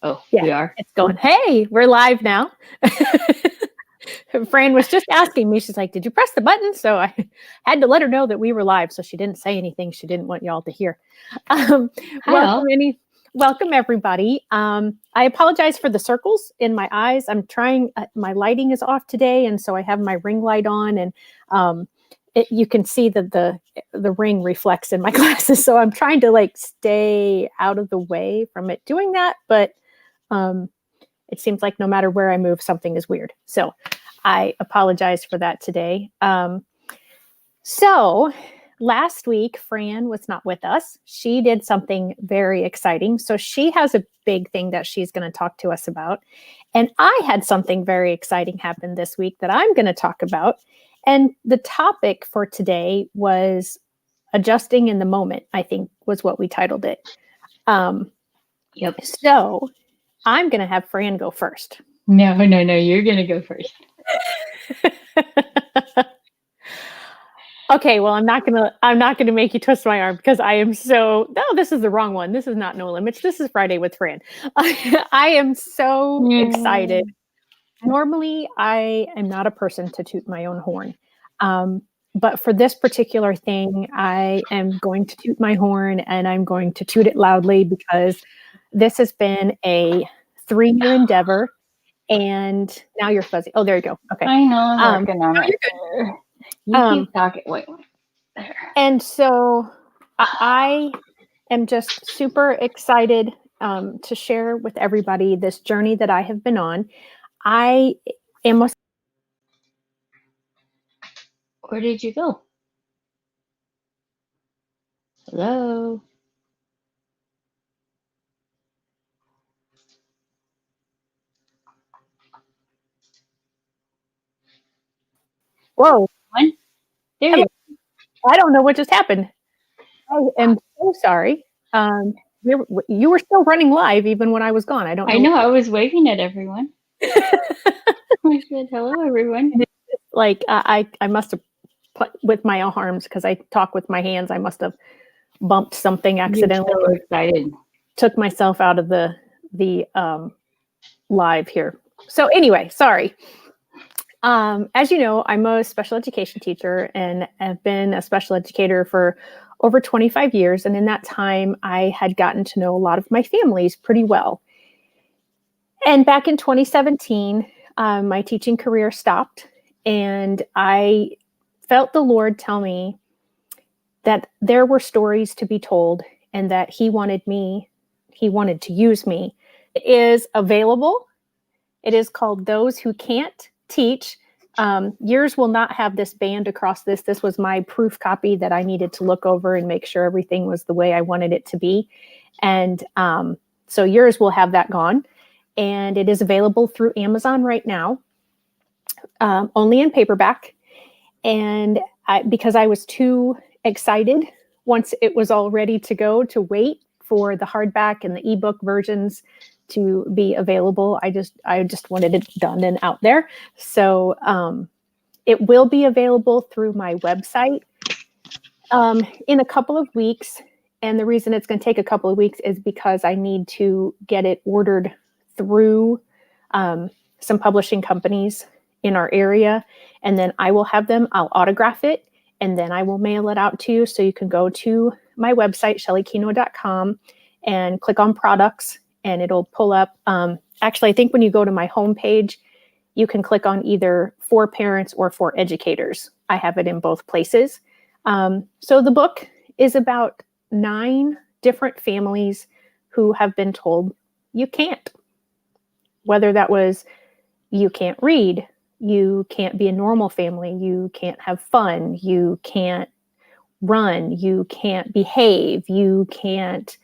Oh, Yeah, we are. it's going. Hey, we're live now. Fran was just asking me. She's like, "Did you press the button?" So I had to let her know that we were live, so she didn't say anything she didn't want y'all to hear. Hi, all. Welcome everybody. I apologize for the circles in my eyes. I'm trying. My lighting is off today, and so I have my ring light on, and you can see that the ring reflects in my glasses. So I'm trying to stay out of the way from it doing that, but it seems like no matter where I move, something is weird. So I apologize for that today. So last week, Fran was not with us. She did something very exciting. So she has a big thing that she's going to talk to us about. And I had something very exciting happen this week that I'm going to talk about. And the topic for today was adjusting in the moment, I think was what we titled it. Yep. So I'm going to have Fran go first. No, you're going to go first. Okay, well, I'm not gonna make you twist my arm because I am no, this is the wrong one. This is not No Limits. This is Friday with Fran. I am so excited. Normally, I am not a person to toot my own horn. But for this particular thing, I am going to toot my horn, and I'm going to toot it loudly because this has been a 3-year endeavor. And now you're fuzzy. Oh, there you go. Okay. I know, I'm working on it. You keep talking. Wait. There. And so I am just super excited to share with everybody this journey that I have been on. I am a... Where did you go? Hello? Whoa. There you go. I don't know what just happened. I am so sorry. You were still running live even when I was gone. I don't know. I know, I was waving at everyone. I said, hello, everyone. I must have put with my arms because I talk with my hands. I must have bumped something accidentally. You're so excited. Took myself out of the live here. So anyway, sorry. As you know, I'm a special education teacher and have been a special educator for over 25 years. And in that time, I had gotten to know a lot of my families pretty well. And back in 2017, my teaching career stopped, and I felt the Lord tell me that there were stories to be told and that He wanted to use me. It is available. It is called Those Who Can't Teach. Yours will not have this band across this. This was my proof copy that I needed to look over and make sure everything was the way I wanted it to be. And so yours will have that gone. And it is available through Amazon right now, only in paperback. And because I was too excited once it was all ready to go to wait for the hardback and the ebook versions to be available, I just wanted it done and out there. So it will be available through my website in a couple of weeks. And the reason it's going to take a couple of weeks is because I need to get it ordered through some publishing companies in our area. And then I'll autograph it, and then I will mail it out to you. So you can go to my website, shelleykino.com, and click on products, and it'll pull up. Actually, I think when you go to my homepage, you can click on either for parents or for educators. I have it in both places. So the book is about 9 different families who have been told you can't. Whether that was you can't read, you can't be a normal family, you can't have fun, you can't run, you can't behave, you can't,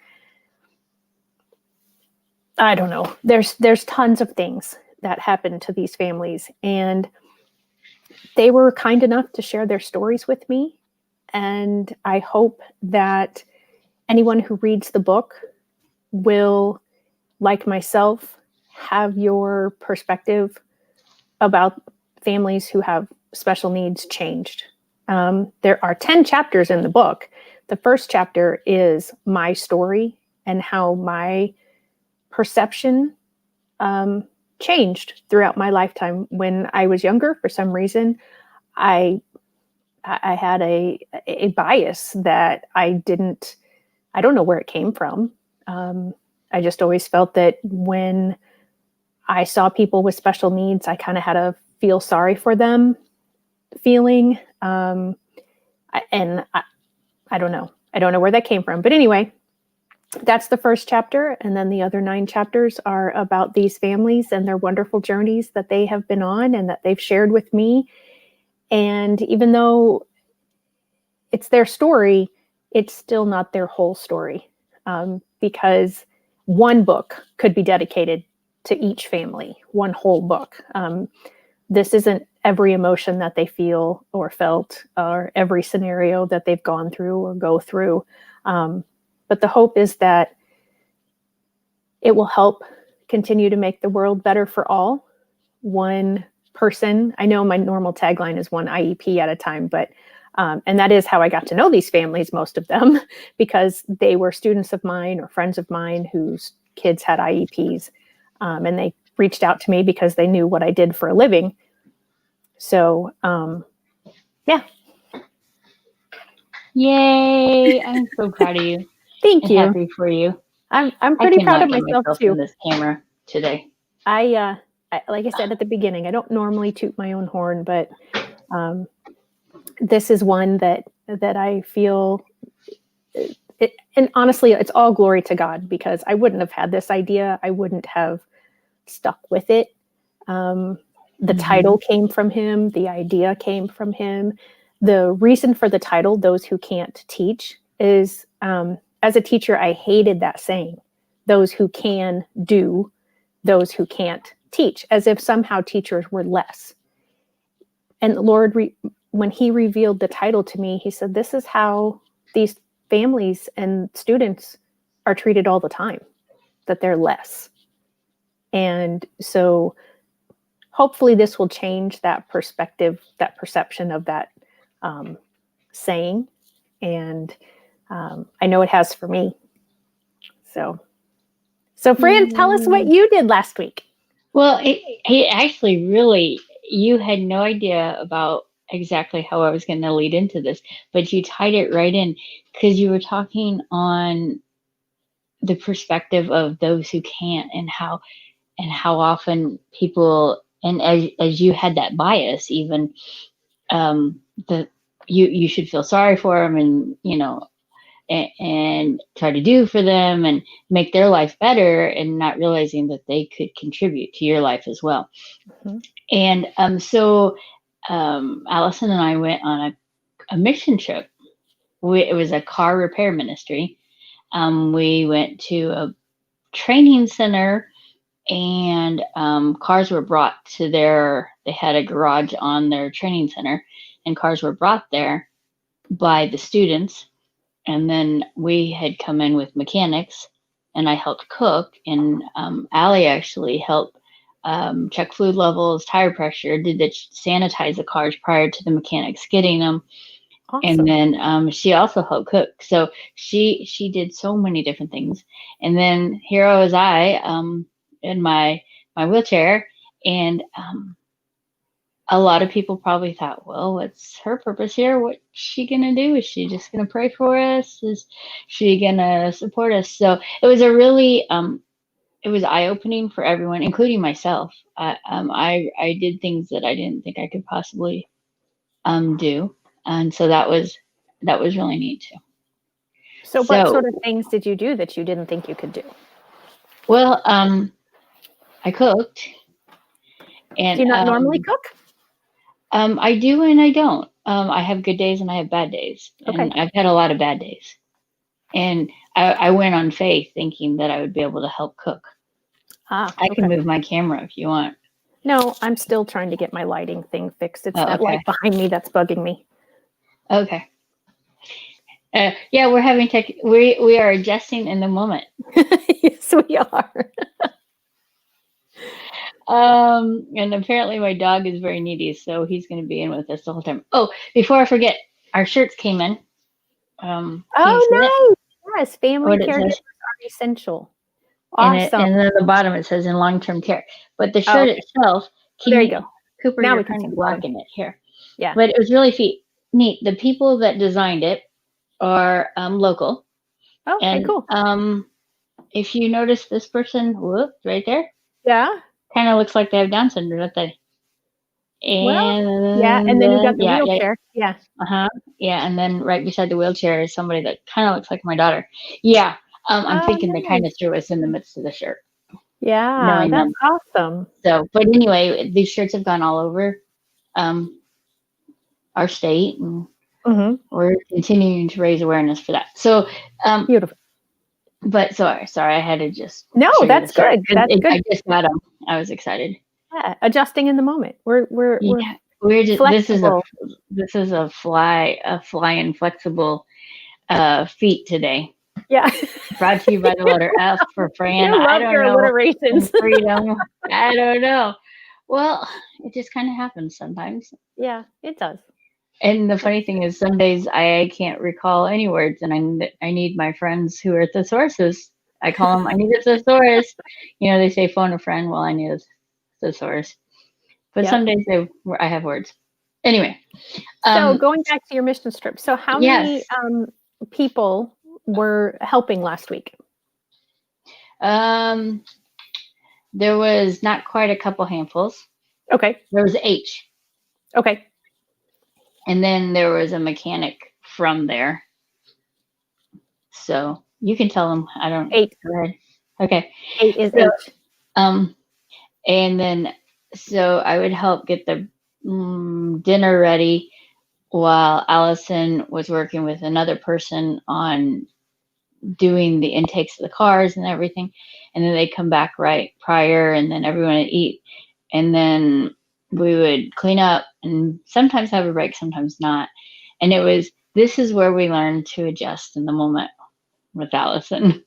I don't know. There's tons of things that happen to these families, and they were kind enough to share their stories with me. And I hope that anyone who reads the book will, like myself, have your perspective about families who have special needs changed. There are 10 chapters in the book. The first chapter is my story and how my perception changed throughout my lifetime. When I was younger, for some reason, I had a bias that I don't know where it came from. I just always felt that when I saw people with special needs, I kind of had a feel sorry for them feeling. And I don't know. I don't know where that came from. But anyway, that's the first chapter. And then the other 9 chapters are about these families and their wonderful journeys that they have been on and that they've shared with me. And even though it's their story, it's still not their whole story, because one book could be dedicated to each family, one whole book. This isn't every emotion that they feel or felt or every scenario that they've gone through or go through. But the hope is that it will help continue to make the world better for all. One person, I know my normal tagline is one IEP at a time, but and that is how I got to know these families, most of them, because they were students of mine or friends of mine whose kids had IEPs. And they reached out to me because they knew what I did for a living. So, yeah. Yay! I'm so proud of you. Thank you. Happy for you. I'm pretty proud of myself too. In this camera today. I like I said at the beginning, I don't normally toot my own horn, but this is one that I feel. And honestly, it's all glory to God, because I wouldn't have had this idea. I wouldn't have stuck with it. The title came from him. The idea came from him. The reason for the title, Those Who Can't Teach, is as a teacher, I hated that saying, those who can do, those who can't teach, as if somehow teachers were less. And the Lord, when he revealed the title to me, he said, this is how these families and students are treated all the time, that they're less. And so hopefully this will change that perspective, that perception of that saying. And I know it has for me. So Fran, tell us what you did last week. Well, it actually really, you had no idea about exactly how I was going to lead into this, but you tied it right in, because you were talking on the perspective of those who can't, and how often people, and as you had that bias, even you should feel sorry for them, and and try to do for them and make their life better, and not realizing that they could contribute to your life as well. And so Allison and I went on a mission trip. It was a car repair ministry. We went to a training center, and cars were brought to they had a garage on their training center, and cars were brought there by the students. And then we had come in with mechanics, and I helped cook, and Allie actually helped check fluid levels, tire pressure, sanitize the cars prior to the mechanics getting them. Awesome. And then she also helped cook. So she did so many different things. And then here was I in my wheelchair, and a lot of people probably thought, well, what's her purpose here? What's she going to do? Is she just going to pray for us? Is she going to support us? So it was a really, it was eye-opening for everyone, including myself. I did things that I didn't think I could possibly do. And so that was really neat too. So what sort of things did you do that you didn't think you could do? Well, I cooked. And do you not normally cook? I do and I don't. I have good days and I have bad days. Okay. And I've had a lot of bad days. And I went on faith thinking that I would be able to help cook. I can move my camera if you want. No, I'm still trying to get my lighting thing fixed. It's that light behind me that's bugging me. Okay. Yeah, we're having we are adjusting in the moment. Yes, we are. And apparently my dog is very needy, so he's going to be in with us the whole time. Oh, before I forget, our shirts came in. Oh, nice. Yes, family caregivers are essential. Awesome. And then at the bottom it says in long-term care. But the Oh, shirt okay. itself, There you go. Cooper, Now you're we can kind see of the bottom. blocking it here. Yeah. But it was really neat. The people that designed it are local. Okay, And cool. if you notice this person, whoop, right there, Yeah. kind of looks like they have Down syndrome, don't they? Well, yeah. And then you got the wheelchair. Yeah. Yeah, and then right beside the wheelchair is somebody that kind of looks like my daughter. Yeah, I'm Oh, thinking they kind of nice. threw us in the midst of the shirt, Yeah, knowing that's them. awesome. So, but anyway, these shirts have gone all over our state, and we're continuing to raise awareness for that. So, Beautiful. but sorry, I had to just No, show you that's the shirt. good. That's good. I just got them. I was excited. Yeah, adjusting in the moment. We're We're just flexible. this is a flying flexible feet today. Yeah. Brought to you by the letter F for Fran. You I love don't your know. alliterations. Freedom. I don't know. Well, it just kind of happens sometimes. Yeah, it does. And the funny thing is, some days I can't recall any words, and I need my friends who are thesauruses. I call them, I need a thesaurus. They say phone a friend. Well, I need a thesaurus. But some days I have words. Anyway. So going back to your mission trip. So how many people were helping last week? There was not quite a couple handfuls. Okay. There was 8. Okay. And then there was a mechanic from there. So you can tell them. I don't. 8. Go ahead. Okay. 8 is 8. And then so I would help get the dinner ready while Allison was working with another person on doing the intakes of the cars and everything. And then they'd come back right prior, and then everyone would eat. And then we would clean up and sometimes have a break, sometimes not. And this is where we learned to adjust in the moment with Allison.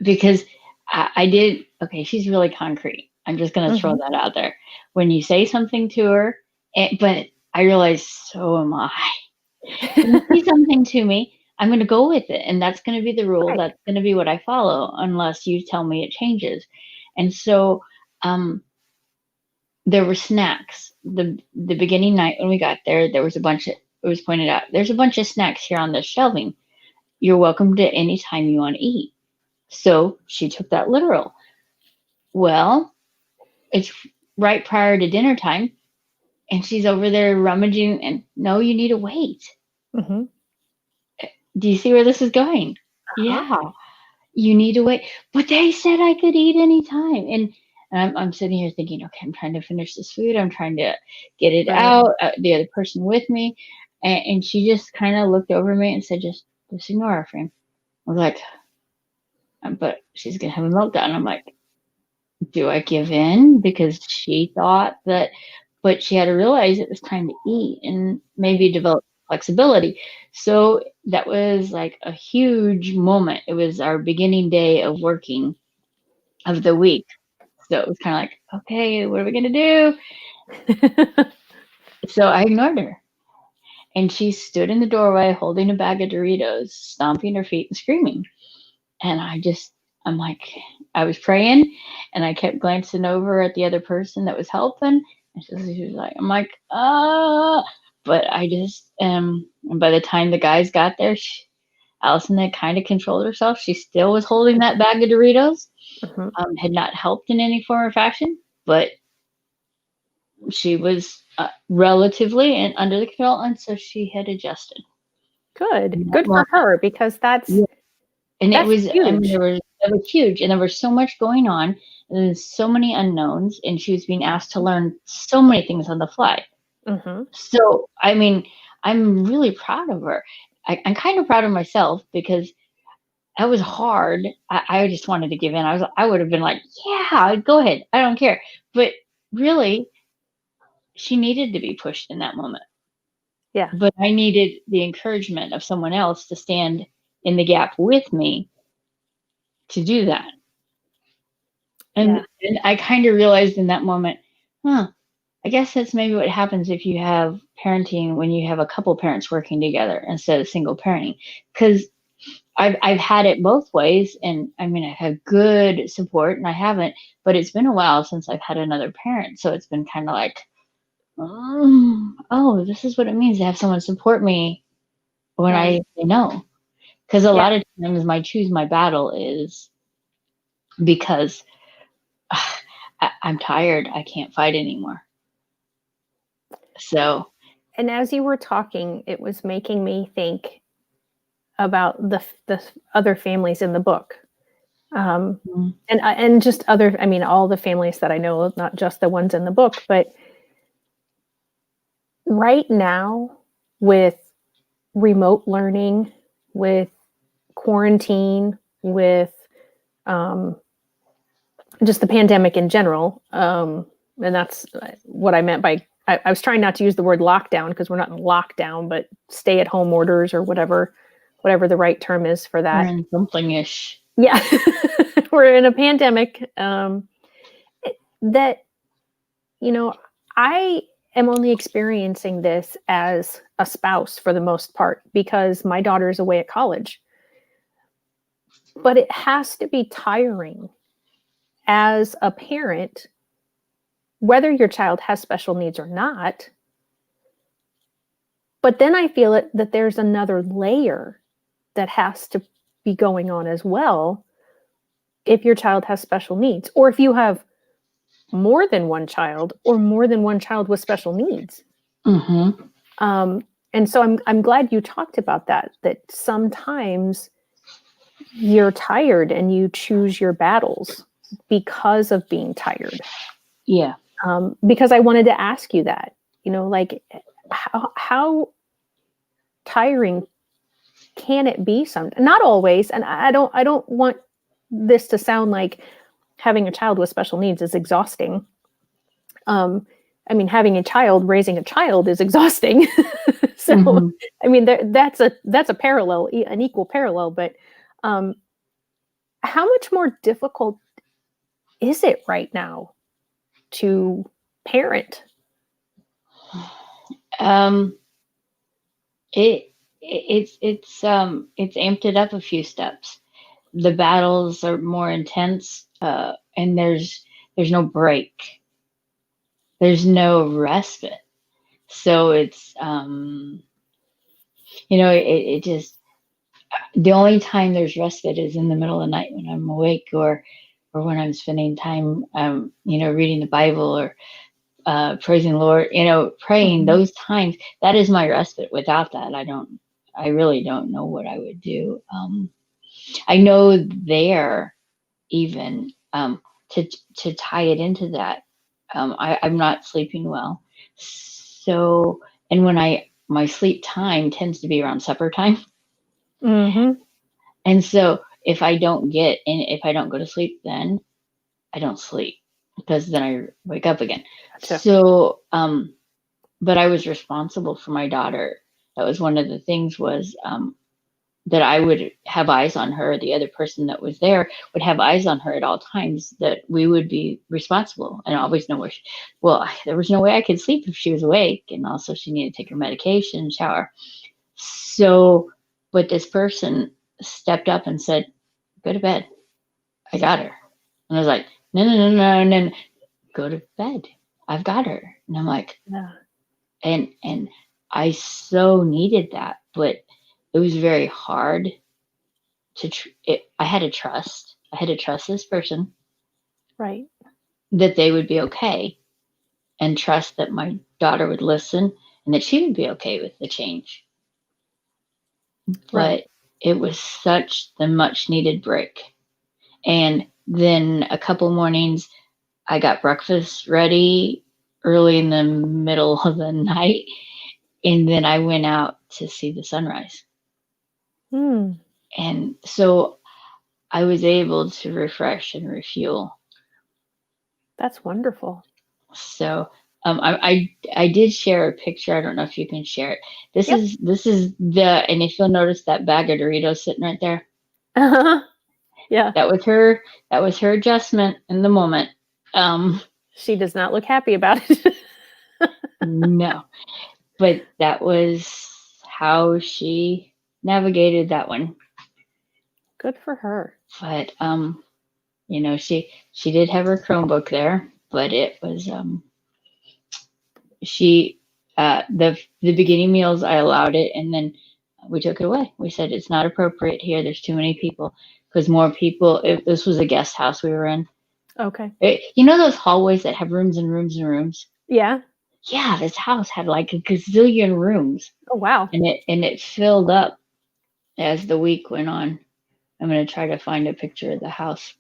Because I did, okay, she's really concrete. I'm just going to throw that out there. When you say something to her, but I realize, so am I. When you say something to me, I'm going to go with it. And that's going to be the rule. Right. That's going to be what I follow unless you tell me it changes. And so there were snacks. The beginning night when we got there, there was a bunch of, it was pointed out, there's a bunch of snacks here on the shelving. You're welcome to any time you want to eat. So she took that literal. Well, it's right prior to dinner time, and she's over there rummaging, and no, you need to wait. Do you see where this is going? Yeah, you need to wait. But they said I could eat anytime. And I'm sitting here thinking, okay, I'm trying to finish this food. I'm trying to get it out. The other person with me. And she just kind of looked over me and said, just ignore her, Fran. I was like, but she's going to have a meltdown. I'm like, do I give in? Because she thought that, but she had to realize it was time to eat and maybe develop flexibility. So that was like a huge moment. It was our beginning day of working of the week. So it was kind of like, okay, what are we going to do? So I ignored her. And she stood in the doorway holding a bag of Doritos, stomping her feet and screaming. And I'm like, I was praying and I kept glancing over at the other person that was helping. And she was like, I'm like, but I just, and by the time the guys got there, Allison had kind of controlled herself. She still was holding that bag of Doritos, had not helped in any form or fashion, but she was relatively and under the control. And so she had adjusted. Good for her, because that's, and that's it was huge. I mean, it was huge, and there was so much going on, and so many unknowns, and she was being asked to learn so many things on the fly. So I mean, I'm really proud of her. I'm kind of proud of myself because that was hard. I just wanted to give in. I would have been like, yeah, go ahead, I don't care. But really, she needed to be pushed in that moment. Yeah. But I needed the encouragement of someone else to stand in the gap with me to do that. And I kind of realized in that moment, I guess that's maybe what happens if you have parenting when you have a couple parents working together instead of single parenting. Because I've had it both ways, and I mean, I have good support, and I haven't, but it's been a while since I've had another parent, so it's been kind of like, oh, this is what it means to have someone support me when I say no. Because a lot of times my choose my battle is because I'm tired, I can't fight anymore. So. And as you were talking, it was making me think about the other families in the book. And just other, I mean, all the families that I know, not just the ones in the book, but right now with remote learning, with quarantine, with just the pandemic in general, and that's what I meant by, I was trying not to use the word lockdown because we're not in lockdown, but stay at home orders or whatever the right term is for that. We're in something-ish. Yeah. We're in a pandemic. That, I am only experiencing this as a spouse for the most part because my daughter is away at college. But it has to be tiring as a parent, whether your child has special needs or not. But then I feel that there's another layer that has to be going on as well if your child has special needs, or if you have more than one child or more than one child with special needs. And so I'm glad you talked about that sometimes you're tired and you choose your battles because of being tired. Yeah. Because I wanted to ask you that, like how tiring can it be sometimes? Not always. And I don't want this to sound like having a child with special needs is exhausting. I mean, having a child, raising a child is exhausting. So, I mean, that's a parallel, an equal parallel. But how much more difficult is it right now to parent? It's amped it up a few steps. The battles are more intense, and there's no break. There's no respite. So it's it just, the only time there's respite is in the middle of the night when I'm awake, or when I'm spending time reading the Bible, or praising the Lord, praying. Those times, that is my respite. Without that, I really don't know what I would do. I know there, even to tie it into that, I'm not sleeping well. So, and my sleep time tends to be around supper time. And so if I don't go to sleep, then I don't sleep, because then I wake up again. Gotcha. So, but I was responsible for my daughter. That was one of the things, was that I would have eyes on her. The other person that was there would have eyes on her at all times, that we would be responsible and always know where there was no way I could sleep if she was awake. And also she needed to take her medication and shower. So, but this person stepped up and said, go to bed. I got her. And I was like, no, go to bed. I've got her. And I'm like, yeah. And I so needed that, but it was very hard I had to trust this person. Right. That they would be okay, and trust that my daughter would listen, and that she would be okay with the change. But it was such the much needed break. And then a couple mornings I got breakfast ready early in the middle of the night, and then I went out to see the sunrise. And so I was able to refresh and refuel. That's wonderful. So I did share a picture. I don't know if you can share it. This is and if you'll notice that bag of Doritos sitting right there. Yeah. That was her adjustment in the moment. She does not look happy about it. No, but that was how she navigated that one. Good for her. But she did have her Chromebook there, but it was she the beginning meals I allowed it, and then we took it away. We said it's not appropriate here. There's too many people, because more people. This was a guest house we were in. Okay. Those hallways that have rooms and rooms and rooms. Yeah. Yeah, this house had like a gazillion rooms. Oh wow. And it filled up as the week went on. I'm gonna try to find a picture of the house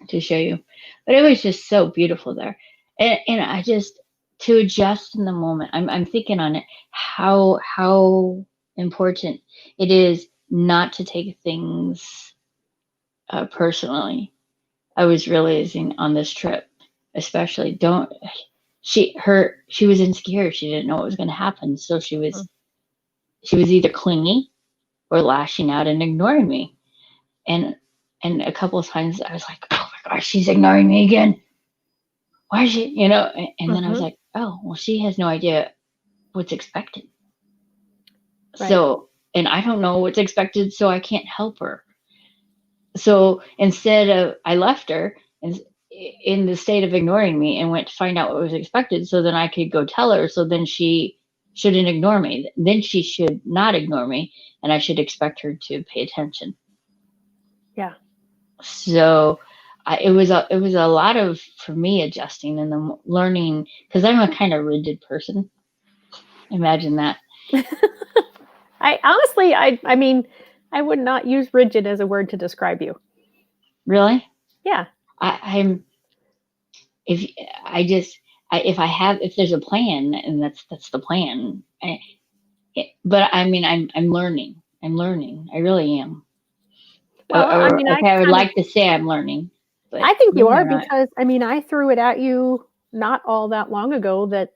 to show you, but it was just so beautiful there, and I just to adjust in the moment. I'm thinking on it how important it is not to take things personally. I was realizing on this trip, especially, she was insecure. She didn't know what was going to happen, so she was either clingy or lashing out and ignoring me, and a couple of times I was like, oh my gosh, she's ignoring me again. Why is she, and then I was like, oh, well, she has no idea what's expected. Right. So, and I don't know what's expected, so I can't help her. So instead of, I left her in the state of ignoring me and went to find out what was expected, so then I could go tell her, so then she shouldn't ignore me. Then she should not ignore me, and I should expect her to pay attention. Yeah. So it was a lot of, for me, adjusting and then learning, because I'm a kind of rigid person. Imagine that. I honestly, I mean, I would not use rigid as a word to describe you. Really? Yeah. If there's a plan, and that's the plan. But I mean, I'm learning. I really am. Well, I mean, I would like to say I'm learning. But I think you are, because I mean, I threw it at you not all that long ago that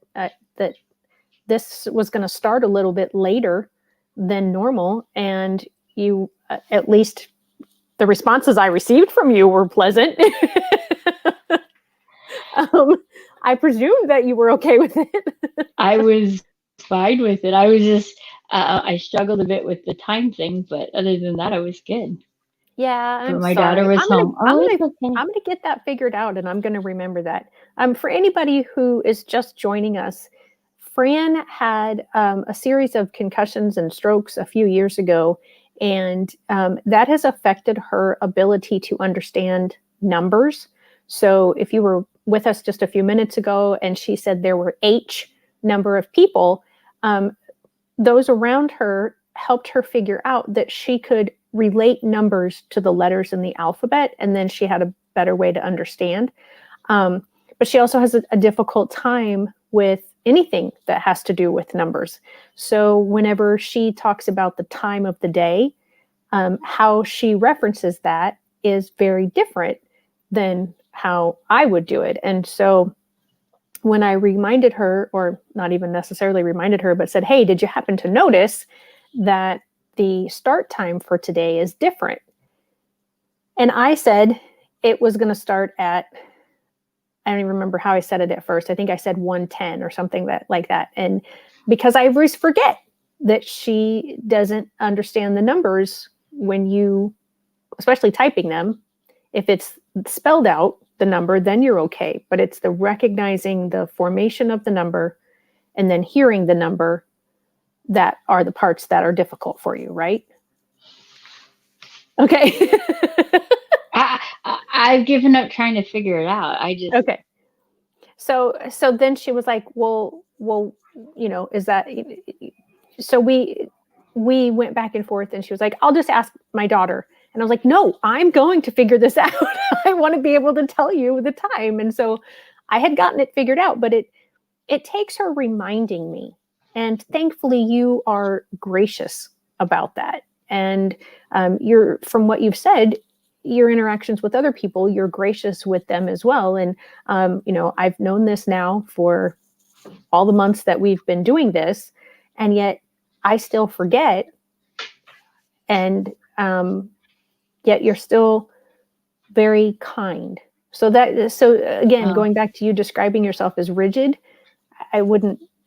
this was going to start a little bit later than normal, and you, at least the responses I received from you were pleasant. I presume that you were okay with it. I was fine with it. I was just I struggled a bit with the time thing, but other than that, I was good. Yeah, my daughter was home. I'm gonna get that figured out, and I'm gonna remember that. For anybody who is just joining us, Fran had a series of concussions and strokes a few years ago, and that has affected her ability to understand numbers. So if you were with us just a few minutes ago and she said there were H number of people, those around her helped her figure out that she could relate numbers to the letters in the alphabet, and then she had a better way to understand. But she also has a difficult time with anything that has to do with numbers. So whenever she talks about the time of the day, how she references that is very different than how I would do it. And so when I reminded her, or not even necessarily reminded her, but said, hey, did you happen to notice that the start time for today is different? And I said it was going to start at, I don't even remember how I said it at first. I think I said 1:10 or something like that. And because I always forget that she doesn't understand the numbers when you, especially typing them, if it's spelled out, the number, then you're okay. But it's the recognizing the formation of the number and then hearing the number that are the parts that are difficult for you, right? Okay. I've given up trying to figure it out. Okay. So then she was like, well, is that, so we went back and forth, and she was like, I'll just ask my daughter. And I was like, no, I'm going to figure this out. I want to be able to tell you the time. And so I had gotten it figured out, but it takes her reminding me. And thankfully you are gracious about that. And from what you've said, your interactions with other people, you're gracious with them as well. And, I've known this now for all the months that we've been doing this, and yet I still forget. And yet you're still very kind. So again, going back to you describing yourself as rigid,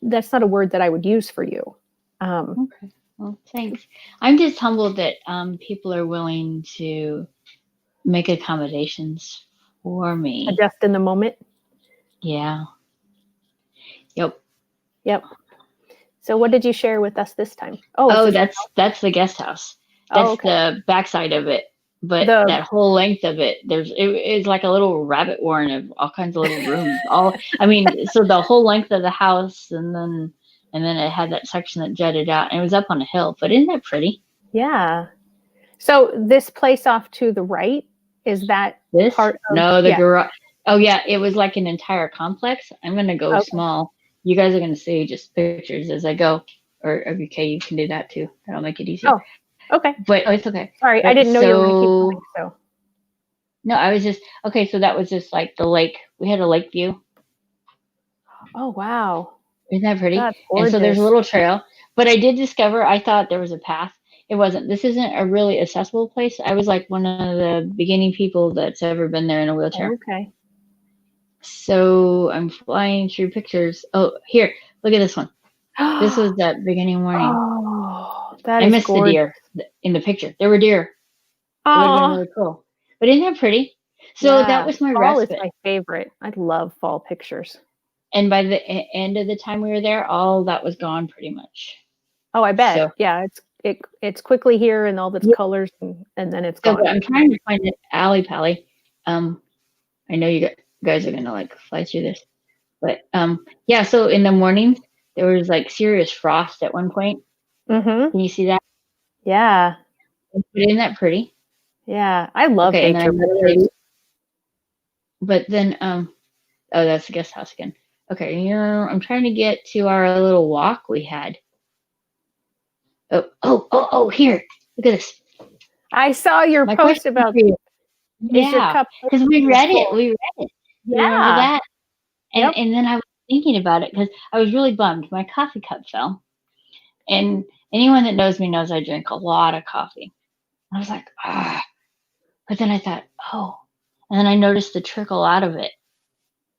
that's not a word that I would use for you. Okay. Well, thanks. I'm just humbled that people are willing to make accommodations for me. Adjust in the moment. Yeah. Yep. Yep. So what did you share with us this time? Oh, it's Oh, a that's the guest house. Oh, That's okay. the backside of it. But The that whole length of it, it's like a little rabbit warren of all kinds of little rooms. I mean, so the whole length of the house, and then it had that section that jutted out, and it was up on a hill. But isn't that pretty? yeah. So this place off to the right, is that This? part of No, the yeah. garage. Oh yeah, it was like an entire complex. I'm gonna go Okay. small. You guys are gonna see just pictures as I go, or okay, you can do that too. That'll make it easier. Oh, okay. But oh, it's okay. Sorry, I But didn't know you were going to keep going. so So, no, I was just okay. So that was just like the lake. We had a lake view. oh wow, Isn't that pretty? that's And so there's a gorgeous. little trail. But I did discover. I thought there was a path. It wasn't. This isn't a really accessible place. I was like one of the beginning people that's ever been there in a wheelchair. Okay. So I'm flying through pictures. Oh, here, look at this one. This was that beginning morning. Oh, that I is missed the gorgeous. deer in the picture. There were deer. It would have been Oh, really cool. But isn't that pretty? So that yeah. was my Fall is respite. my favorite. I love fall pictures. And by the end of the time we were there, all that was gone pretty much. Oh, I bet. So Yeah, it's quickly here and all its yeah. colors, and then it's So gone. I'm trying to find it, alley pally. I know you guys are gonna like fly through this, but yeah. So in the mornings there was like serious frost at one point. Mm-hmm. Can you see that? Yeah. But isn't that pretty? Yeah. I love Okay, and then I nature met a pictures. lady. But then oh, that's the guest house again. Okay, I'm trying to get to our little walk we had. Oh, here. Look at this. I saw your My post question for about you. is your Yeah, cup because we read it. full? We read it. You remember Yeah. that? Yep. And then I was thinking about it because I was really bummed. My coffee cup fell. And anyone that knows me knows I drink a lot of coffee. I was like, ah. But then I thought, oh. And then I noticed the trickle out of it.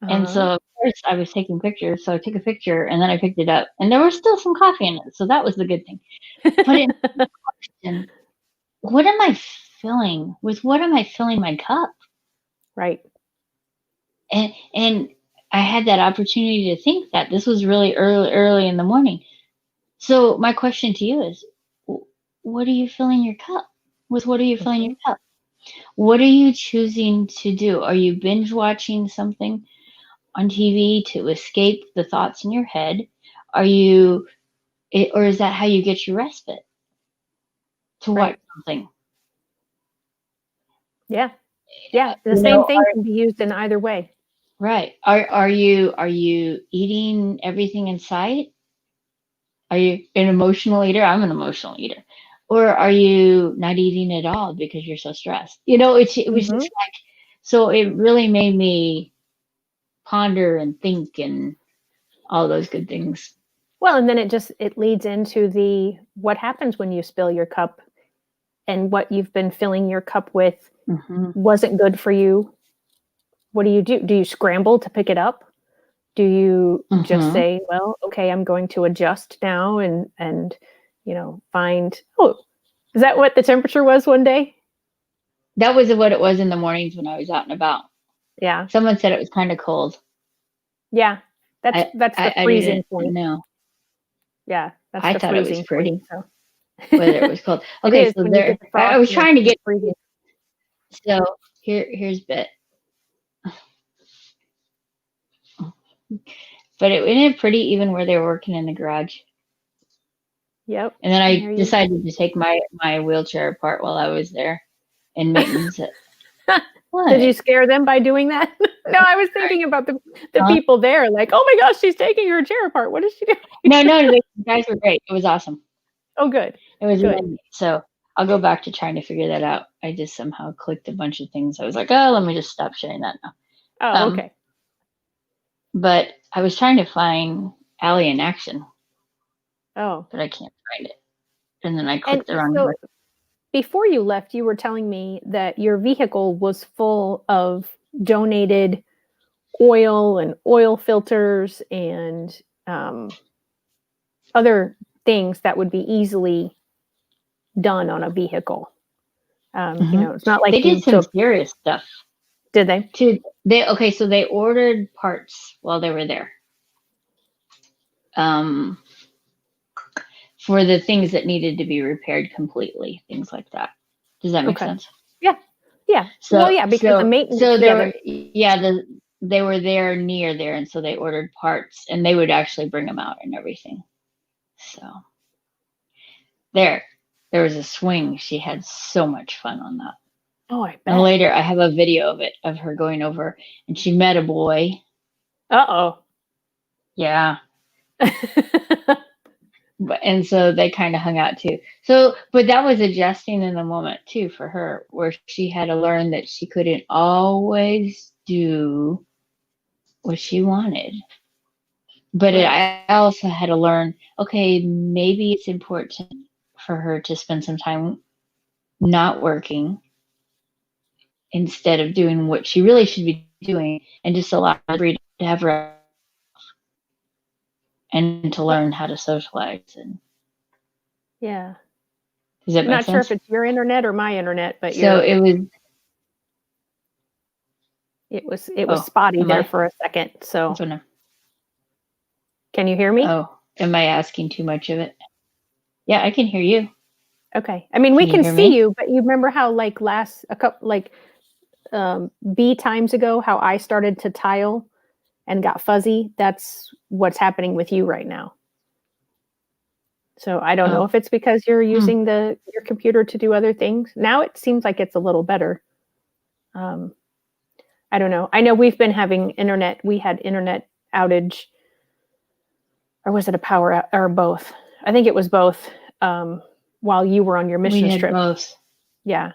And so, of course, I was taking pictures. So I took a picture and then I picked it up. And there was still some coffee in it. So that was the good thing. But in question, what am I filling? With what am I filling my cup? Right. And I had that opportunity to think that this was really early in the morning. So my question to you is, what are you filling your cup? With what are you filling your cup? What are you choosing to do? Are you binge watching something on TV to escape the thoughts in your head? Or is that how you get your respite? To watch Right. something? Yeah. Yeah. The You same know, thing can be used in either way. right. Are you eating everything in sight? Are you an emotional eater? I'm an emotional eater. Or are you not eating at all because you're so stressed? It was Mm-hmm. just like, so it really made me ponder and think and all those good things. Well, and then it leads into what happens when you spill your cup and what you've been filling your cup with Mm-hmm. wasn't good for you. What do you do? Do you scramble to pick it up? Do you just Mm-hmm. say, well, okay, I'm going to adjust now and find, oh, is that what the temperature was one day? That was what it was in the mornings when I was out and about. Yeah. Someone said it was kind of cold. Yeah. That's I, that's the I freezing didn't point. know. Yeah. That's I the thought it was freezing point. pretty, So whether it was cold. it Okay, is so when you there, get the I was frostiness trying to and the get, freezing. so here's bit. But it ended pretty even where they were working in the garage. Yep. And then I There you decided to take my wheelchair apart while I was there and maintenance it. What? Did you scare them by doing that? No, I was thinking about the people there, like, oh my gosh, she's taking her chair apart. What is she doing? No, the guys were great. It was awesome. Oh, good. It was good. really neat. So I'll go back to trying to figure that out. I just somehow clicked a bunch of things. I was like, oh, let me just stop sharing that now. Oh, okay. But I was trying to find Allie in action. Oh. But I can't find it. And then I clicked the wrong button. Before you left, you were telling me that your vehicle was full of donated oil and oil filters and other things that would be easily done on a vehicle. It's not like they did some serious stuff. Did they? So they ordered parts while they were there. For the things that needed to be repaired completely, things like that. Does that make sense? Yeah. Yeah. So, because the maintenance. So they were there near there, and so they ordered parts, and they would actually bring them out and everything. So there was a swing. She had so much fun on that. Oh, I bet. And later, I have a video of it, of her going over, and she met a boy. Uh-oh. Yeah. And so they kind of hung out too. So, but that was adjusting in the moment too for her, where she had to learn that she couldn't always do what she wanted. But I also had to learn, okay, maybe it's important for her to spend some time not working instead of doing what she really should be doing, and just allow her to have her and to learn how to socialize. And yeah. Does that make sense? I'm not sure if it's your internet or my internet, but so it was spotty there for a second. So can you hear me? Oh, am I asking too much of it? Yeah, I can hear you. Okay. I mean, we can see you, but you remember how B times ago, how I started to tile and got fuzzy? That's what's happening with you right now. So I don't know if it's because you're using your computer to do other things. Now it seems like it's a little better. I don't know. I know we've been having internet. We had internet outage, or was it a power out, or both? I think it was both. While you were on your mission trip. Both. Yeah.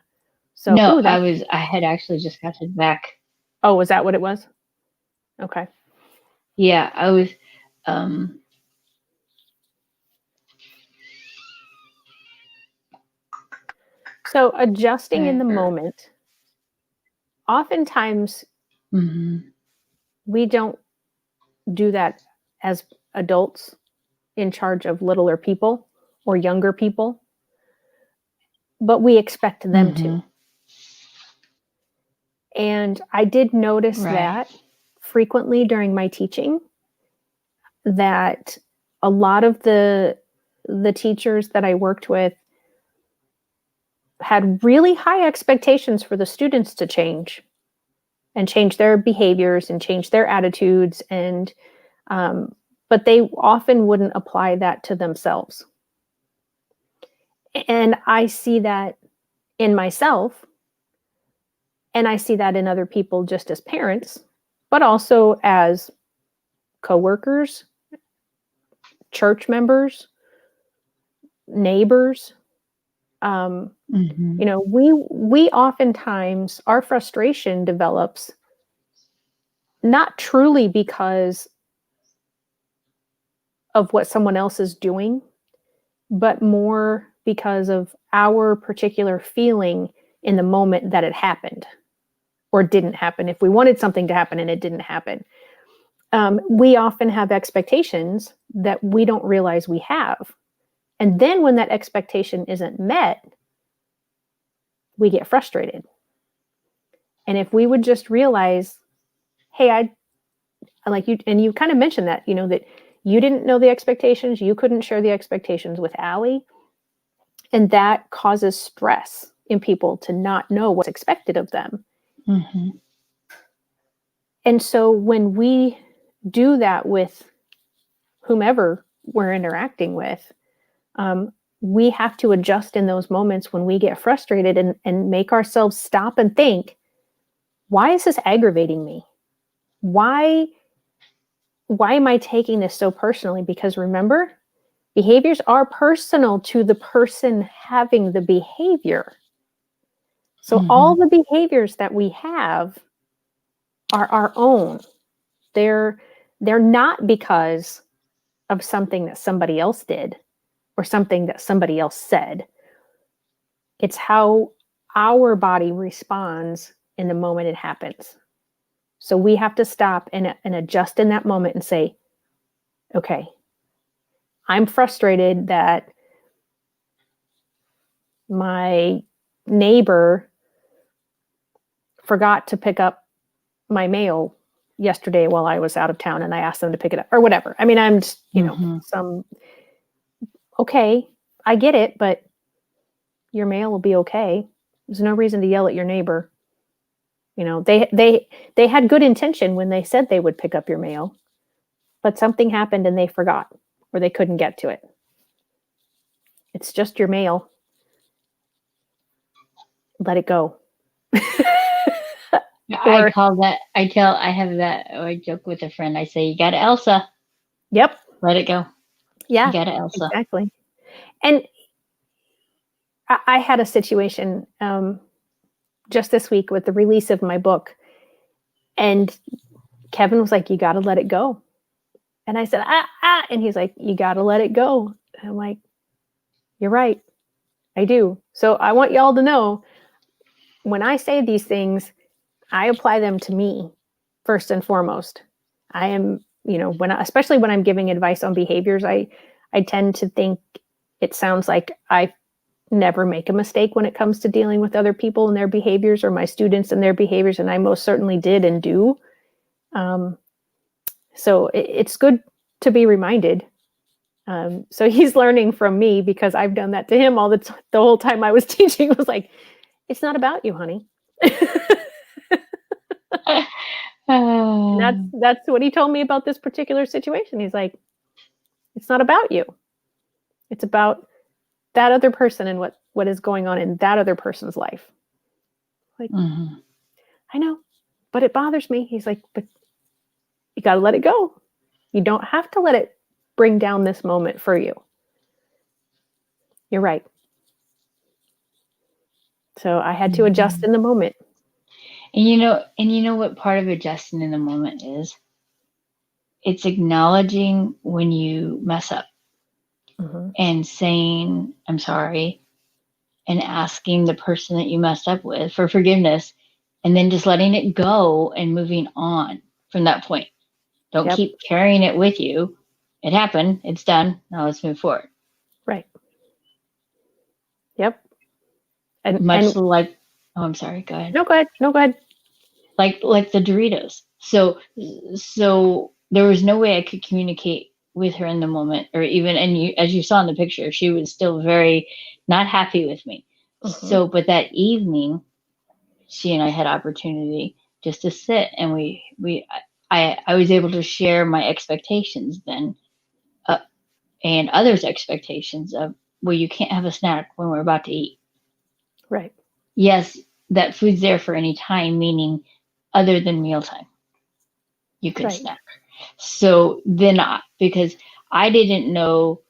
So no, I had actually just gotten back. Oh, was that what it was? Okay. Yeah, I was. So adjusting in the moment, oftentimes we don't do that as adults in charge of littler people or younger people, but we expect them to. And I did notice that frequently during my teaching, that a lot of the teachers that I worked with had really high expectations for the students to change and change their behaviors and change their attitudes. And, but they often wouldn't apply that to themselves. And I see that in myself, and I see that in other people just as parents, but also as coworkers, church members, neighbors. We oftentimes, our frustration develops not truly because of what someone else is doing, but more because of our particular feeling in the moment that it happened or didn't happen. If we wanted something to happen and it didn't happen, we often have expectations that we don't realize we have. And then when that expectation isn't met, we get frustrated. And if we would just realize, hey, I like you, and you kind of mentioned that, that you didn't know the expectations, you couldn't share the expectations with Allie. And that causes stress in people to not know what's expected of them. And so when we do that with whomever we're interacting with, we have to adjust in those moments when we get frustrated and make ourselves stop and think, why is this aggravating me? Why am I taking this so personally? Because remember, behaviors are personal to the person having the behavior. So all the behaviors that we have are our own. They're not because of something that somebody else did or something that somebody else said. It's how our body responds in the moment it happens. So we have to stop and adjust in that moment and say, okay, I'm frustrated that my neighbor forgot to pick up my mail yesterday while I was out of town, and I asked them to pick it up or whatever. I mean, I'm just, okay, I get it, but your mail will be okay. There's no reason to yell at your neighbor. They had good intention when they said they would pick up your mail, but something happened and they forgot, or they couldn't get to it. It's just your mail. Let it go. I joke with a friend. I say, you got it, Elsa. Yep. Let it go. Yeah. You got it, Elsa. Exactly. And I had a situation just this week with the release of my book. And Kevin was like, you got to let it go. And I said, and he's like, you got to let it go. And I'm like, you're right. I do. So I want y'all to know, when I say these things, I apply them to me first and foremost. I am, especially when I'm giving advice on behaviors, I tend to think it sounds like I never make a mistake when it comes to dealing with other people and their behaviors, or my students and their behaviors. And I most certainly did and do. So it's good to be reminded. So he's learning from me, because I've done that to him the whole time I was teaching. It was like, it's not about you, honey. That's what he told me about this particular situation. He's like, it's not about you. It's about that other person and what is going on in that other person's life. Like, I know, but it bothers me. He's like, but you got to let it go. You don't have to let it bring down this moment for you. You're right. So I had to adjust in the moment. And you know what part of adjusting in the moment is? It's acknowledging when you mess up and saying, I'm sorry, and asking the person that you messed up with for forgiveness, and then just letting it go and moving on from that point. Don't keep carrying it with you. It happened. It's done. Now let's move forward. Right. Yep. And like, oh, I'm sorry. Go ahead. No, go ahead. Like the Doritos. So there was no way I could communicate with her in the moment, or even, and as you saw in the picture, she was still very not happy with me. So, but that evening, she and I had opportunity just to sit, and I was able to share my expectations then, and others' expectations of, well, you can't have a snack when we're about to eat. Right. Yes, that food's there for any time, meaning other than mealtime. You can snack. So then, because I didn't know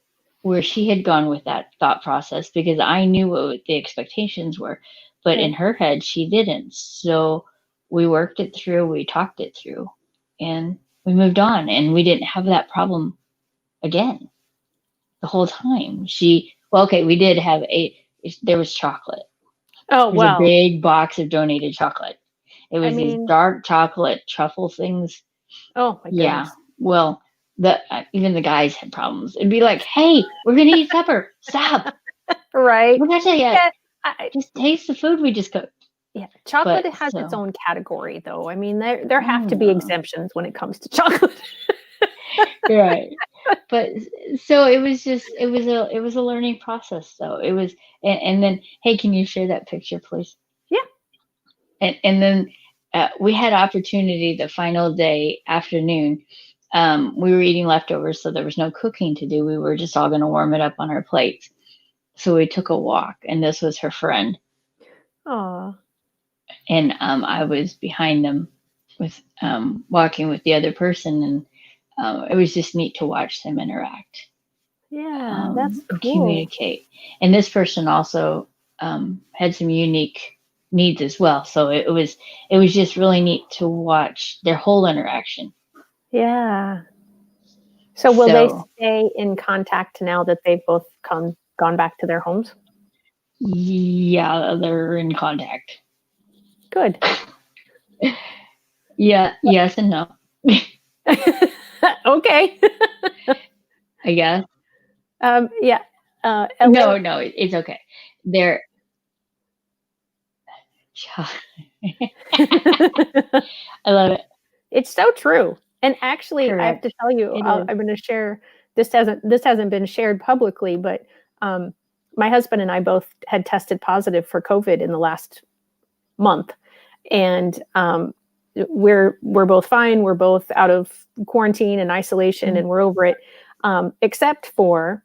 where she had gone with that thought process, because I knew what the expectations were, but in her head, she didn't. So we worked it through, we talked it through, and we moved on, and we didn't have that problem again the whole time. We did have there was chocolate. Oh, There's a big box of donated chocolate. It was these dark chocolate truffle things. Oh my goodness. Yeah. Well, even the guys had problems. It'd be like, hey, we're going to eat supper. Stop. Right. We're not there yet. Just taste the food we just cooked. Yeah. Chocolate has its own category, though. I mean, there have to be exemptions when it comes to chocolate. Right. But so it was a learning process, though. It was, and then, hey, can you share that picture, please? Yeah. And then we had opportunity the final day afternoon. We were eating leftovers, so there was no cooking to do. We were just all going to warm it up on our plates. So we took a walk, and this was her friend. Aww. And I was behind them with walking with the other person, and it was just neat to watch them interact. Yeah, that's cool. Communicate. And this person also had some unique needs as well. So it was just really neat to watch their whole interaction. Yeah. So will they stay in contact now that they've both gone back to their homes? Yeah, they're in contact. Good. Yeah, yes and no. Okay. I guess. Yeah. No, it's okay. They're I love it. It's so true. And actually, I have to Correct. tell you, It is. I'm going to share. This hasn't been shared publicly, but my husband and I both had tested positive for COVID in the last month, and we're both fine. We're both out of quarantine and isolation, and we're over it. Except for,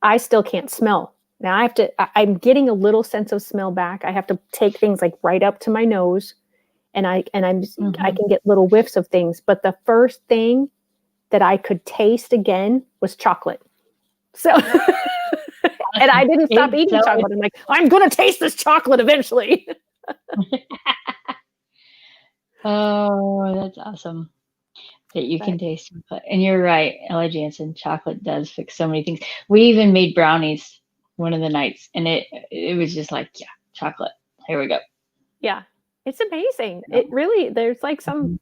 I still can't smell. Now I'm getting a little sense of smell back. I have to take things like right up to my nose, and I can get little whiffs of things. But the first thing that I could taste again was chocolate. So, and I didn't stop eating chocolate. I'm like, I'm going to taste this chocolate eventually. Oh, that's awesome that you can taste chocolate. And you're right, Ella Jansen, chocolate does fix so many things. We even made brownies one of the nights, and it was just like, yeah, chocolate. Here we go. Yeah, it's amazing. It really, there's like something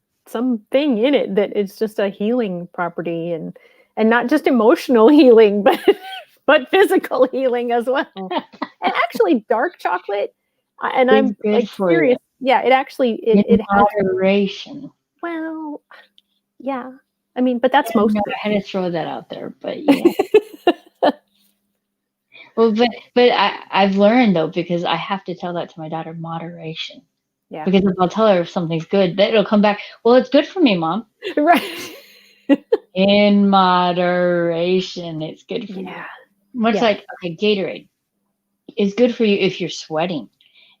in it that it's just a healing property, and not just emotional healing, but physical healing as well. And actually, dark chocolate, and I'm like curious. Yeah, it actually it has moderation. Well, yeah. I mean, but that's most. I had to throw that out there, but yeah. Well, but I've learned though, because I have to tell that to my daughter, moderation. Yeah. Because if I'll tell her if something's good, then it'll come back. Well, it's good for me, Mom. Right. In moderation, it's good for you. Much like, okay, Gatorade is good for you if you're sweating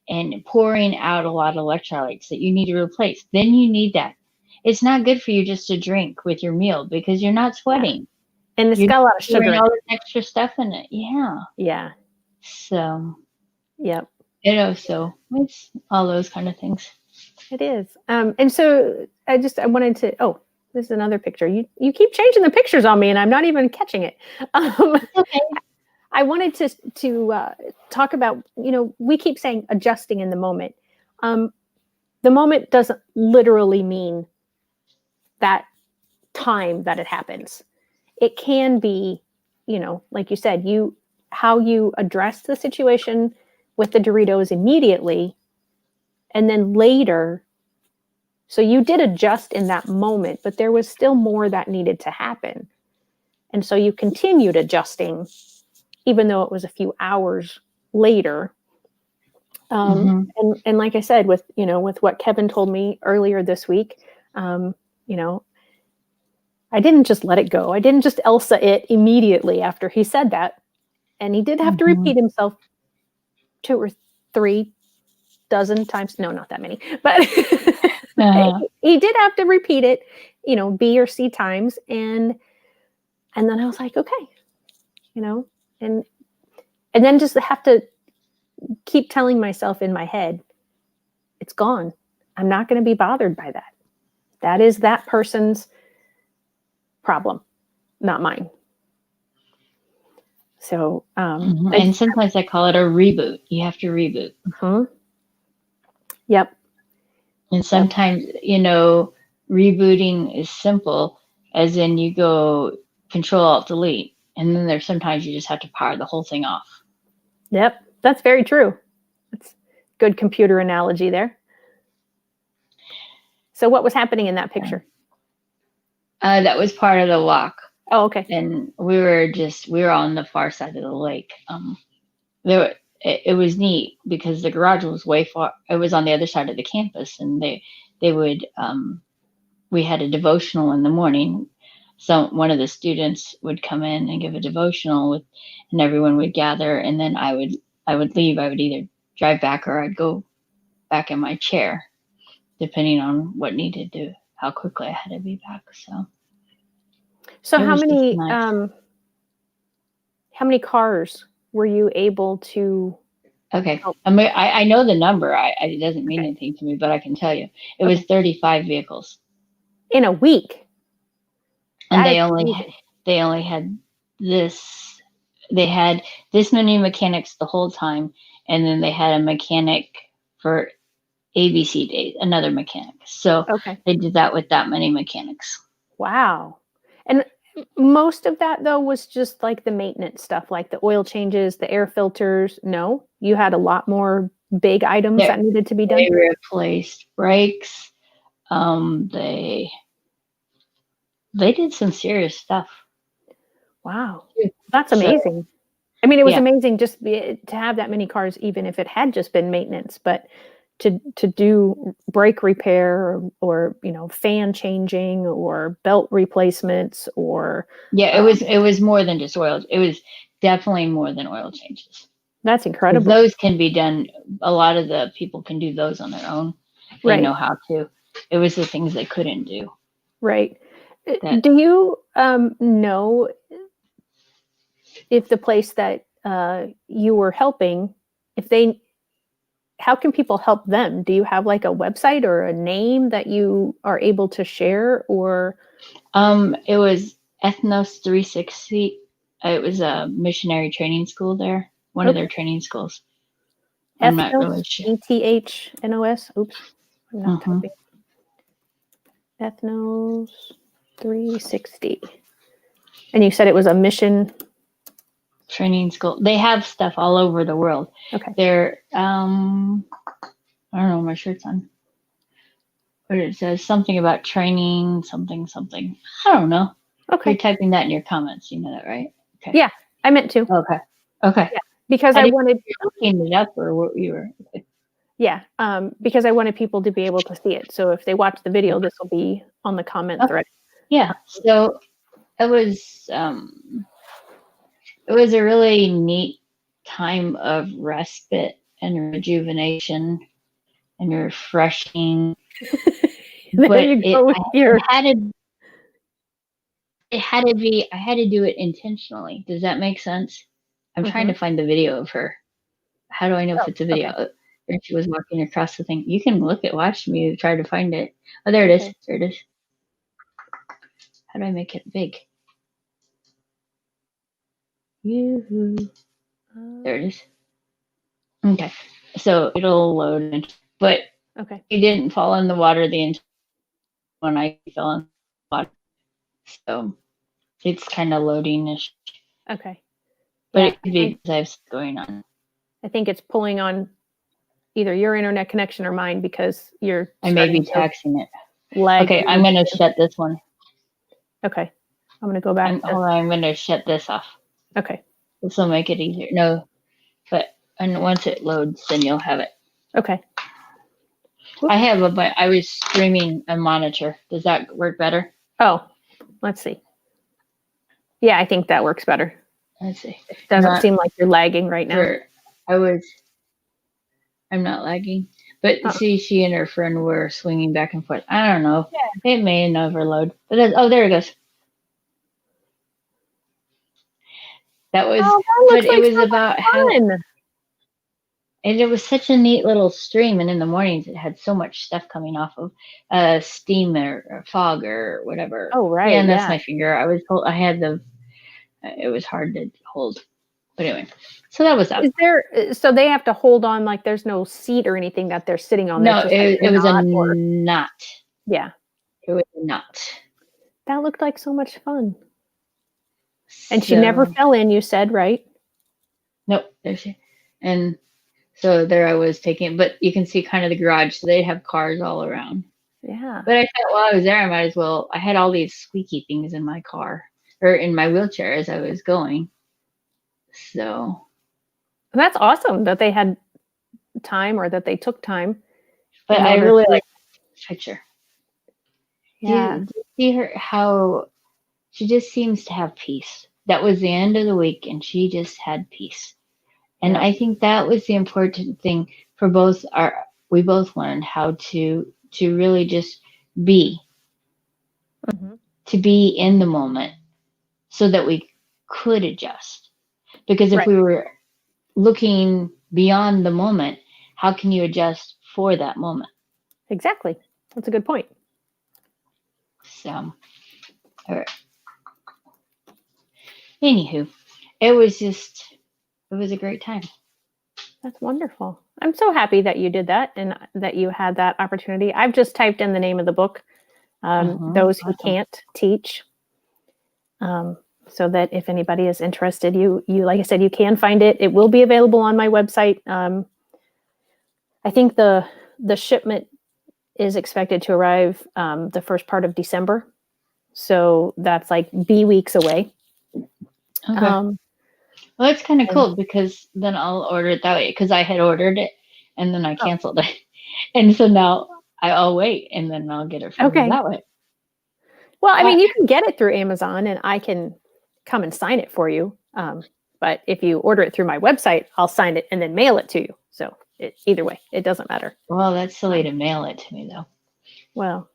and pouring out a lot of electrolytes that you need to replace. Then you need that. It's not good for you just to drink with your meal because you're not sweating. And it's got a lot of sugar. All this extra stuff in it. Yeah. Yeah. So. Yep. So it's all those kind of things. It is. And so I wanted to, this is another picture. You keep changing the pictures on me and I'm not even catching it. Okay. I wanted to talk about, we keep saying adjusting in the moment. The moment doesn't literally mean that time that it happens. It can be, like you said, how you address the situation with the Doritos immediately, and then later. So you did adjust in that moment, but there was still more that needed to happen. And so you continued adjusting, even though it was a few hours later. And like I said, with what Kevin told me earlier this week, I didn't just let it go. I didn't just Elsa it immediately after he said that. And he did have to repeat himself 2 or 3 dozen times. No, not that many, but he did have to repeat it, B or C times. And then I was like, okay, and then just have to keep telling myself in my head, it's gone. I'm not going to be bothered by that. That is that person's problem, not mine. So, and sometimes I call it a reboot. You have to reboot. Yep. And sometimes, rebooting is simple, as in you go Control-Alt-Delete, and then there's sometimes you just have to power the whole thing off. Yep, that's very true. That's a good computer analogy there. So what was happening in that picture? That was part of the walk. Oh, okay. And we were on the far side of the lake. It was neat because the garage was way far. It was on the other side of the campus, and they would. We had a devotional in the morning. So one of the students would come in and give a devotional and everyone would gather. And then I would leave. I would either drive back or I'd go back in my chair, depending on how quickly I had to be back. So how many cars were you able to? Okay. I know the number. It doesn't mean anything to me, but I can tell you it was 35 vehicles in a week. And they only had this. They had this many mechanics the whole time, and then they had a mechanic for ABC days, another mechanic. So they did that with that many mechanics. Wow. And Most of that though was just like the maintenance stuff, like the oil changes, the air filters. No, you had a lot more big items that needed to be done. They replaced brakes. They did some serious stuff. Wow, that's amazing. So, I mean, it was amazing just to have that many cars, even if it had just been maintenance, but to do brake repair or fan changing or belt replacements or it was more than just oil. It was definitely more than oil changes. That's incredible. Those can be done. A lot of the people can do those on their own. They know how to. It was the things they couldn't do. Right. Do you know if the place that you were helping, how can people help them? Do you have like a website or a name that you are able to share, or? It was Ethnos 360. It was a missionary training school there. One of their training schools. I'm not really sure. ETHNOS. Oops. I'm not typing. Ethnos 360. And you said it was a mission training school. They have stuff all over the world. Okay. They're I don't know, my shirt's on. But it says something about training, something. I don't know. Okay. You're typing that in your comments. You know that, right? Okay. Yeah, I meant to. Okay. Yeah. Because I wanted looking it up, or what you were. Okay. Yeah, because I wanted people to be able to see it. So if they watch the video, this will be on the comment thread. Yeah. So it was a really neat time of respite and rejuvenation and refreshing. There you go. It had to be. I had to do it intentionally. Does that make sense? I'm trying to find the video of her. How do I know if it's a video? Okay. And she was walking across the thing. You can watch me try to find it. Oh, there it is. There it is. How do I make it big? Yoo-hoo. There it is. Okay. So it'll load. But he didn't fall in the water when I fell in the water. So it's kind of loading-ish. Okay. But it could be because I have stuff going on. I think it's pulling on either your internet connection or mine because I may be taxing it. Lag. Okay, I'm going to shut this one. Okay. I'm going to go back. Hold on, I'm going to shut this off. Okay. This will make it easier. No, and once it loads, then you'll have it. Okay. I was streaming a monitor. Does that work better? Oh, let's see. Yeah, I think that works better. Let's see. It doesn't seem like you're lagging right now. I'm not lagging. But see, she and her friend were swinging back and forth. I don't know. Yeah. It may overload. But there it goes. That was, but it was about fun. And it was such a neat little stream. And in the mornings, it had so much stuff coming off of steam or fog or whatever. Oh, right. Yeah, and that's my finger. It was hard to hold. But anyway, so that was that. So they have to hold on, like there's no seat or anything that they're sitting on? No, it was a knot. Yeah. It was a knot. That looked like so much fun. And she never fell in, you said, right? Nope. And so there I was taking, but you can see kind of the garage. So they'd have cars all around. Yeah. But I thought while I was there, I might as well. I had all these squeaky things in my car or in my wheelchair as I was going. So. That's awesome that they had time or that they took time. But I really like this picture. Yeah. Do you see her, how she just seems to have peace. That was the end of the week and she just had peace. And I think that was the important thing for we both learned how to really just be, to be in the moment so that we could adjust. Because if we were looking beyond the moment, how can you adjust for that moment? Exactly. That's a good point. So, all right. Anywho, it was a great time. That's wonderful. I'm so happy that you did that and that you had that opportunity. I've just typed in the name of the book, Those Who Can't Teach. So that if anybody is interested, you like I said, you can find it. It will be available on my website. I think the shipment is expected to arrive the first part of December. So that's like B weeks away. Okay. Well, that's kind of cool because then I'll order it that way because I had ordered it and then I canceled it. And so now I'll wait and then I'll get it from you that way. Well, I mean, you can get it through Amazon and I can come and sign it for you. But if you order it through my website, I'll sign it and then mail it to you. So either way, it doesn't matter. Well, that's silly to mail it to me though. Well,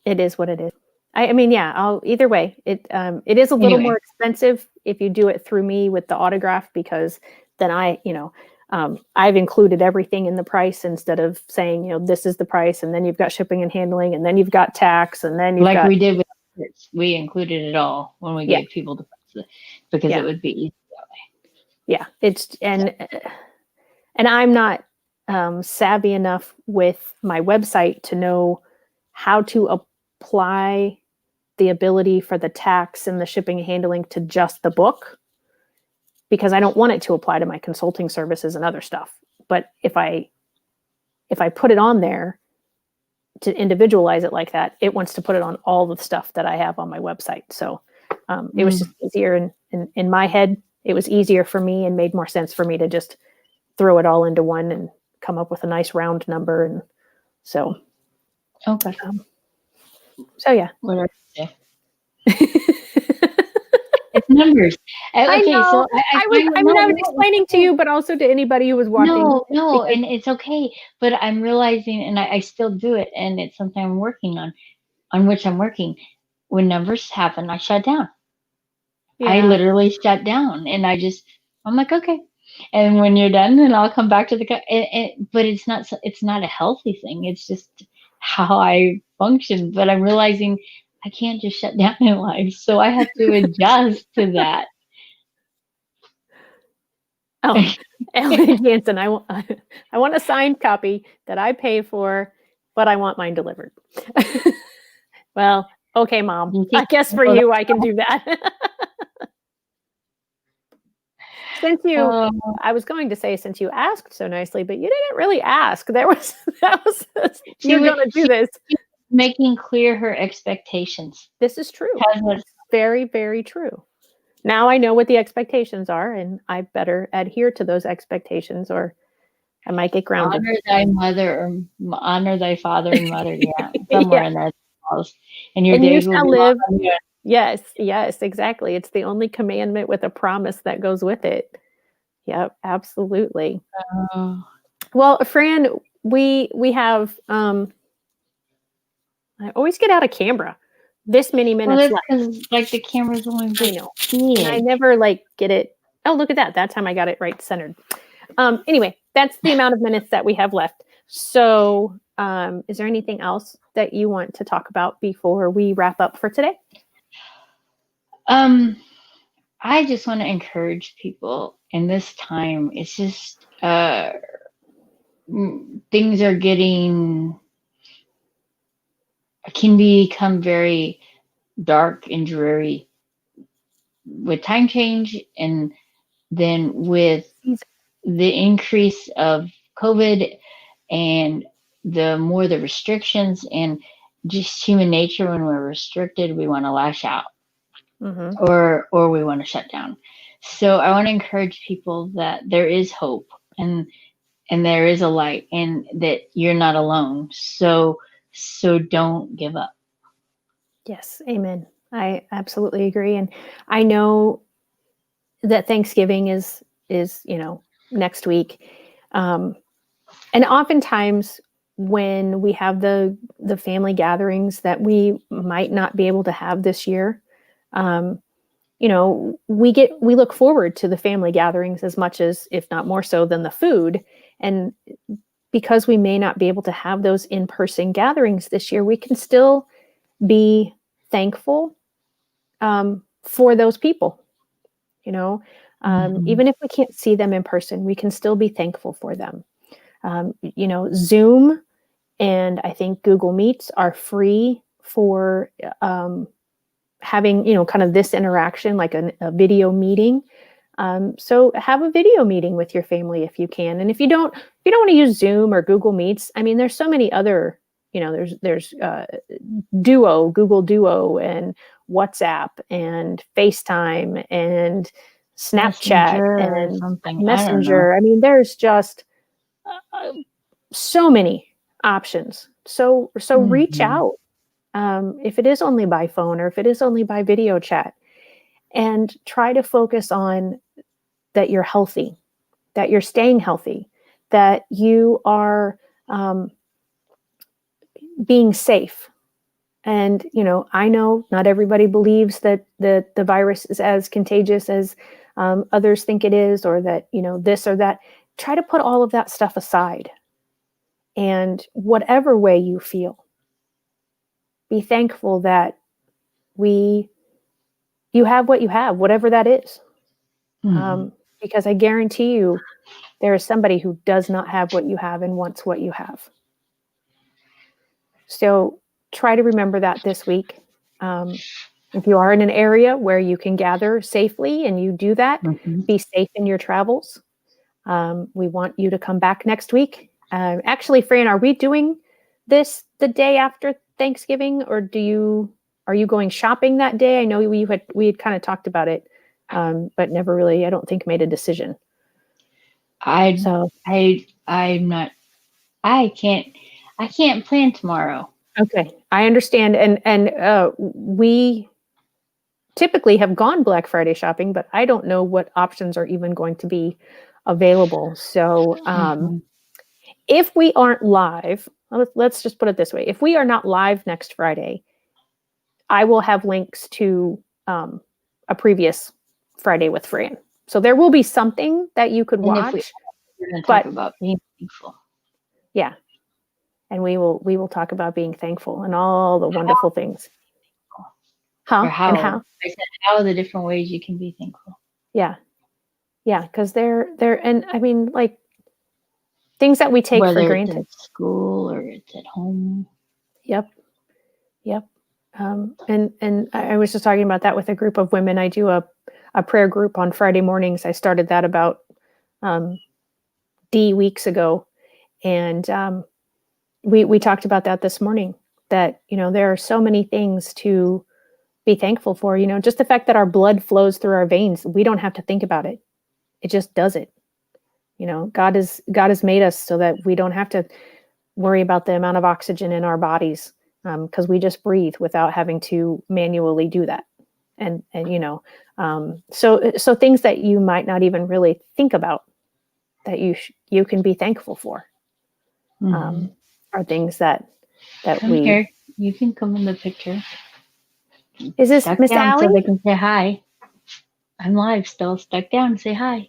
it is what it is. I mean, yeah, either way, it is a little more expensive if you do it through me with the autograph, because then I've included everything in the price instead of saying, this is the price. And then you've got shipping and handling, and then you've got tax, and then you've got, we did with shirts. We included it all when we gave people the price because it would be easy that way. Yeah. And I'm not savvy enough with my website to know how to apply the ability for the tax and the shipping and handling to just the book, because I don't want it to apply to my consulting services and other stuff. But if I put it on there to individualize it like that, it wants to put it on all the stuff that I have on my website. So it was just easier in my head. It was easier for me and made more sense for me to just throw it all into one and come up with a nice round number. And so, okay. So yeah. Whatever. It's numbers. Okay, I know. So I was explaining to you, but also to anybody who was watching. No, and it's okay. But I'm realizing, and I still do it, and it's something I'm working on which I'm working. When numbers happen, I shut down. Yeah. I literally shut down, and I'm like, okay. And when you're done, then I'll come back to but it's not a healthy thing. It's just how I function. But I'm realizing I can't just shut down in life, so I have to adjust to that. Oh, Ellen Jansen, I want a signed copy that I pay for, but I want mine delivered. Well, okay, Mom. I guess for you, I can do that. I was going to say, since you asked so nicely, but you didn't really ask. You're going to do this. Making clear her expectations. This is true. It's very, very true. Now I know what the expectations are, and I better adhere to those expectations, or I might get grounded. Honor thy mother, or honor thy father and mother. Yeah, somewhere in there. And your days will live. Yes, exactly. It's the only commandment with a promise that goes with it. Yep, absolutely. Well, Fran, we have. I always get out of camera. This many minutes left. Like the camera's only big. I never get it. Oh, look at that. That time I got it right centered. Anyway, that's the amount of minutes that we have left. So is there anything else that you want to talk about before we wrap up for today? I just want to encourage people in this time. It's just things are can become very dark and dreary with time change, and then with the increase of COVID and the restrictions, and just human nature. When we're restricted, we want to lash out, or we want to shut down. So I want to encourage people that there is hope, and there is a light, and that you're not alone. So don't give up. Yes. Amen. I absolutely agree. And I know that Thanksgiving is next week. And oftentimes when we have the family gatherings that we might not be able to have this year, we look forward to the family gatherings as much as, if not more so, than the food. And because we may not be able to have those in-person gatherings this year, we can still be thankful for those people. Even if we can't see them in person, we can still be thankful for them. Zoom and I think Google Meets are free for having, kind of this interaction, like a video meeting. So have a video meeting with your family if you can. And if you don't want to use Zoom or Google Meets, I mean, there's so many other, there's Duo, Google Duo, and WhatsApp and FaceTime and Snapchat and Messenger. I mean, there's just so many options. So reach out. If it is only by phone or if it is only by video chat, and try to focus on that you're healthy, that you're staying healthy, that you are being safe. And, I know not everybody believes that the virus is as contagious as others think it is, or that, this or that. Try to put all of that stuff aside. And whatever way you feel, be thankful that you have what you have, whatever that is. Because I guarantee you there is somebody who does not have what you have and wants what you have. So try to remember that this week. If you are in an area where you can gather safely and you do that, be safe in your travels. We want you to come back next week. Actually, Fran, are we doing this the day after Thanksgiving, or are you going shopping that day? I know we had kind of talked about it, but never really, I don't think, made a decision. I'm not. I can't plan tomorrow. Okay, I understand, and we typically have gone Black Friday shopping, but I don't know what options are even going to be available. So, if we aren't live, let's just put it this way: if we are not live next Friday, I will have links to a previous Friday with Fran. So there will be something that you could watch. We're going to talk about being thankful. Yeah. And we will talk about being thankful and all the wonderful things. How? I said, how are the different ways you can be thankful? Yeah. Yeah. Because they're, and I mean, like, things that we take for granted. It's at school or it's at home. Yep. And I was just talking about that with a group of women. I do a prayer group on Friday mornings. I started that about weeks ago. And we talked about that this morning, that, there are so many things to be thankful for. Just the fact that our blood flows through our veins. We don't have to think about it. It just does it. God has made us so that we don't have to worry about the amount of oxygen in our bodies, because we just breathe without having to manually do that. And so things that you might not even really think about that you can be thankful for are things that come here. You can come in the picture. Is this Miss Allie? So they can say hi. I'm live still. Stuck down and say hi.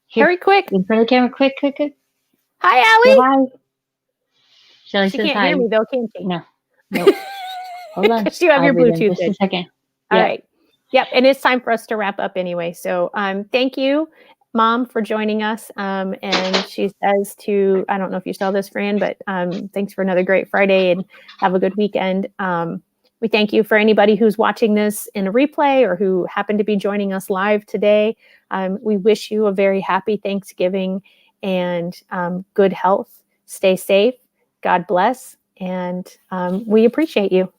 Here, hurry quick. In front of the camera, quick. Hi, Allie. Say hi. Shelley she says can't hi. hear me though, can she? No. Nope. Hold on. You have your Bluetooth just a second. All right. Yep. And it's time for us to wrap up anyway. So thank you, Mom, for joining us. And she says I don't know if you saw this, Fran, but thanks for another great Friday and have a good weekend. We thank you for anybody who's watching this in a replay or who happened to be joining us live today. We wish you a very happy Thanksgiving and good health. Stay safe. God bless. And we appreciate you.